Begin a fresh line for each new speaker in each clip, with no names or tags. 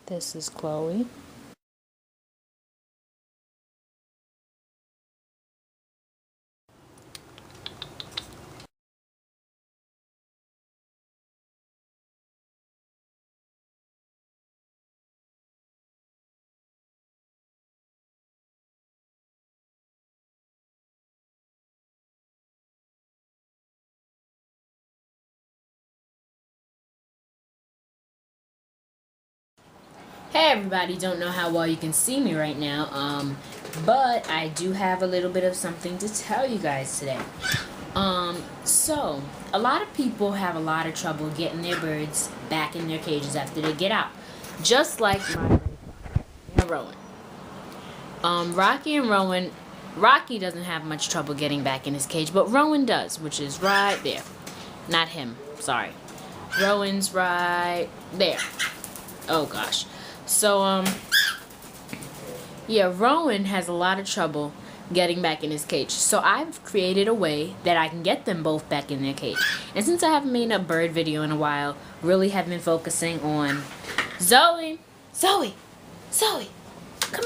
This is Chloe. Hey everybody, don't know how well you can see me right now, but I do have a little bit of something to tell you guys today. So a lot of people have a lot of trouble getting their birds back in their cages after they get out. Just like my and Rowan. Rocky doesn't have much trouble getting back in his cage, but Rowan does, which is right there. Not him, sorry. Rowan's right there. Oh gosh. So, yeah, Rowan has a lot of trouble getting back in his cage. So I've created a way that I can get them both back in their cage. And since I haven't made a bird video in a while, really have been focusing on Zoe, come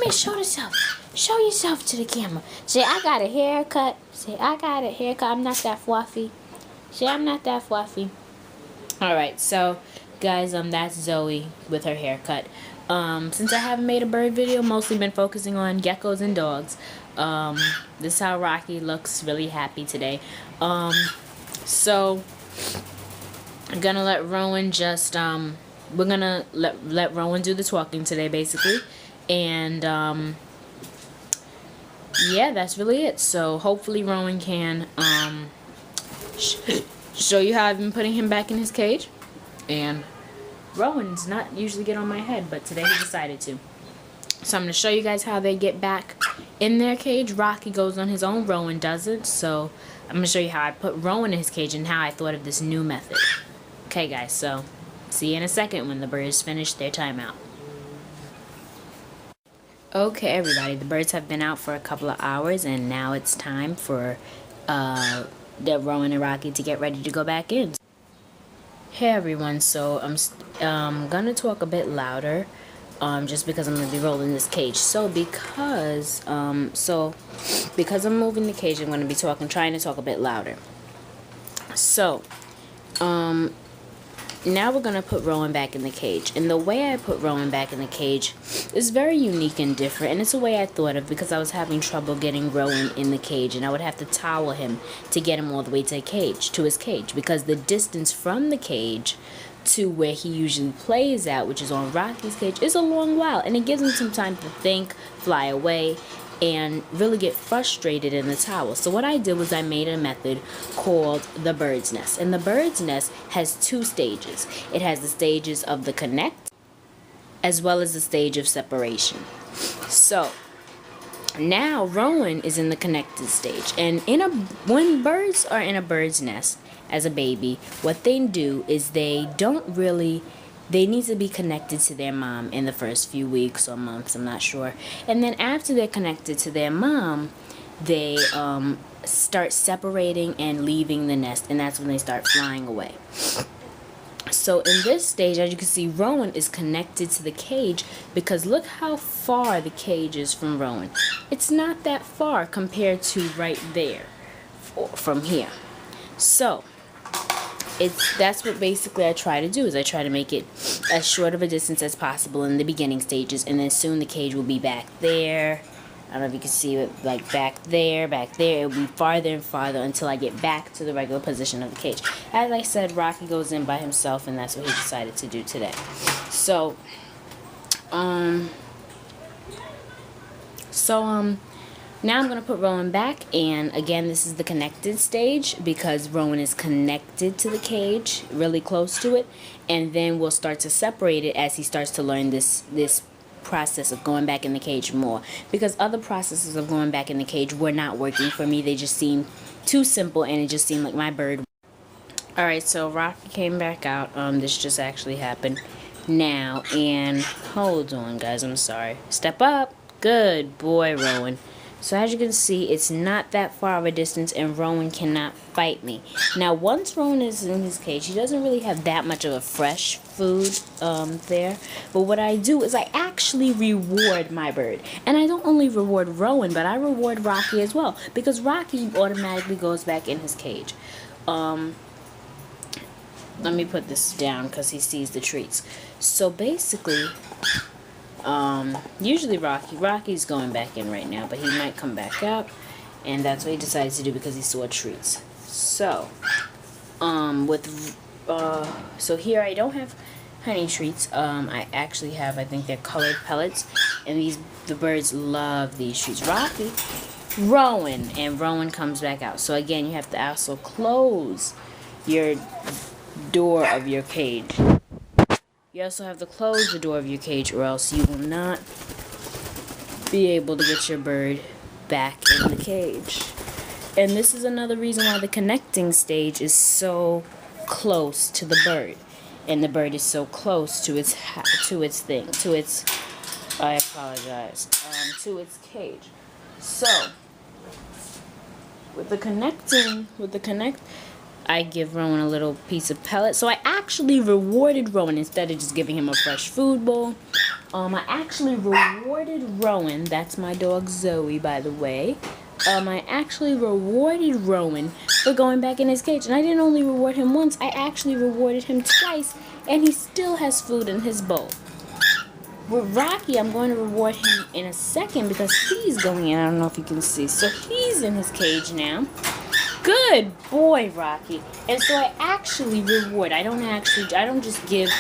here, show yourself. Show yourself to the camera. Say, I got a haircut. Say, I got a haircut. I'm not that fluffy. Say, I'm not that fluffy. Alright, so guys, that's Zoe with her haircut. Since I haven't made a bird video, mostly been focusing on geckos and dogs. This is how Rocky looks, really happy today. So I'm gonna let Rowan just we're gonna let Rowan do the talking today, basically. And yeah, that's really it. So hopefully Rowan can show you how I've been putting him back in his cage. And Rowan's not usually get on my head, but today he decided to. So I'm going to show you guys how they get back in their cage. Rocky goes on his own, Rowan doesn't. So I'm going to show you how I put Rowan in his cage and how I thought of this new method. Okay guys, so see you in a second when the birds finish their timeout. Okay everybody, the birds have been out for a couple of hours and now it's time for the Rowan and Rocky to get ready to go back in. Hey everyone, so I'm gonna talk a bit louder, just because I'm gonna be rolling this cage. So because I'm moving the cage, I'm gonna be trying to talk a bit louder. So, now we're gonna put Rowan back in the cage, and the way I put Rowan back in the cage is very unique and different, and it's a way I thought of because I was having trouble getting Rowan in the cage, and I would have to towel him to get him all the way to his cage, because the distance from the cage to where he usually plays at, which is on Rocky's cage, is a long while, and it gives him some time to think, fly away, and really get frustrated in the towel. So what I did was I made a method called the bird's nest. And the bird's nest has two stages. It has the stages of the connect as well as the stage of separation. So now Rowan is in the connected stage. And when birds are in a bird's nest as a baby, what they do is they need to be connected to their mom in the first few weeks or months, I'm not sure. And then after they're connected to their mom, they start separating and leaving the nest, and that's when they start flying away. So in this stage, as you can see, Rowan is connected to the cage because look how far the cage is from Rowan. It's not that far compared to right there from here. So that's what basically I try to do, is I try to make it as short of a distance as possible in the beginning stages, and then soon the cage will be back there. I don't know if you can see it, like back there. It will be farther and farther until I get back to the regular position of the cage. As I said, Rocky goes in by himself, and that's what he decided to do today. So, now I'm going to put Rowan back, and again, this is the connected stage because Rowan is connected to the cage, really close to it, and then we'll start to separate it as he starts to learn this process of going back in the cage more, because other processes of going back in the cage were not working for me. They just seemed too simple, and it just seemed like my bird. Alright, so Rocky came back out. This just actually happened now, and hold on guys, I'm sorry. Step up. Good boy, Rowan. So as you can see, it's not that far of a distance, and Rowan cannot fight me. Now, once Rowan is in his cage, he doesn't really have that much of a fresh food there. But what I do is I actually reward my bird. And I don't only reward Rowan, but I reward Rocky as well, because Rocky automatically goes back in his cage. Let me put this down because he sees the treats. So basically, usually Rocky's going back in right now, but he might come back out, and that's what he decides to do because he saw treats. So, so here I don't have honey treats. I actually have, I think they're colored pellets, and the birds love these treats. Rowan, and Rowan comes back out. So again, you have to also close your door of your cage. You also have to close the door of your cage, or else you will not be able to get your bird back in the cage. And this is another reason why the connecting stage is so close to the bird, and the bird is so close to its cage. So with the connect, I give Rowan a little piece of pellet. So I actually rewarded Rowan instead of just giving him a fresh food bowl. I actually rewarded Rowan. That's my dog Zoe, by the way. I actually rewarded Rowan for going back in his cage. And I didn't only reward him once, I actually rewarded him twice. And he still has food in his bowl. With Rocky, I'm going to reward him in a second because he's going in. I don't know if you can see. So he's in his cage now. Good boy, Rocky. And so I actually reward. I don't just give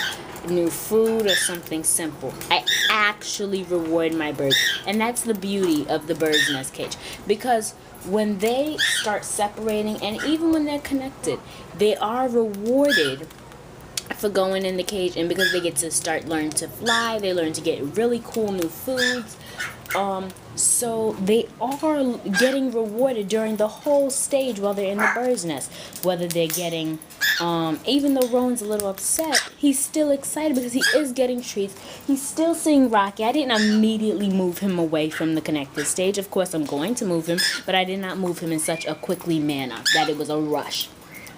new food or something simple. I actually reward my bird. And that's the beauty of the bird's nest cage. Because when they start separating, and even when they're connected, they are rewarded for going in the cage, and because they get to learn to fly, they learn to get really cool new foods. So they are getting rewarded during the whole stage while they're in the bird's nest. Whether they're getting, even though Rowan's a little upset, he's still excited because he is getting treats. He's still seeing Rocky. I didn't immediately move him away from the connected stage. Of course, I'm going to move him, but I did not move him in such a quickly manner that it was a rush.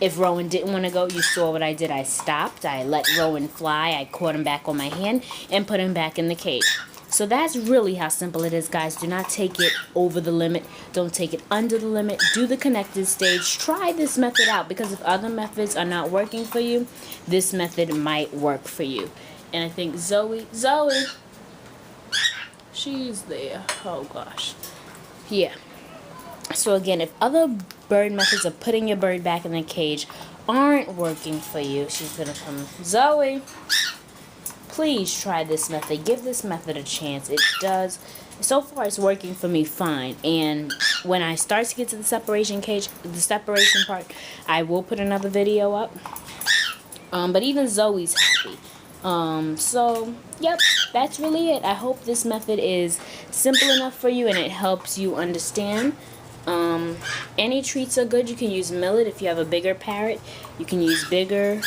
If Rowan didn't want to go, you saw what I did. I stopped. I let Rowan fly. I caught him back on my hand and put him back in the cage. So that's really how simple it is, guys. Do not take it over the limit. Don't take it under the limit. Do the connected stage. Try this method out, because if other methods are not working for you, this method might work for you. And I think Zoe, she's there. Oh, gosh. Yeah. So again, if other bird methods of putting your bird back in the cage aren't working for you, she's going to come. Zoe, please try this method. Give this method a chance. It does. So far, it's working for me fine. And when I start to get to the separation part, I will put another video up. But even Zoe's happy. So, yep, that's really it. I hope this method is simple enough for you and it helps you understand. Any treats are good. You can use millet if you have a bigger parrot. You can use bigger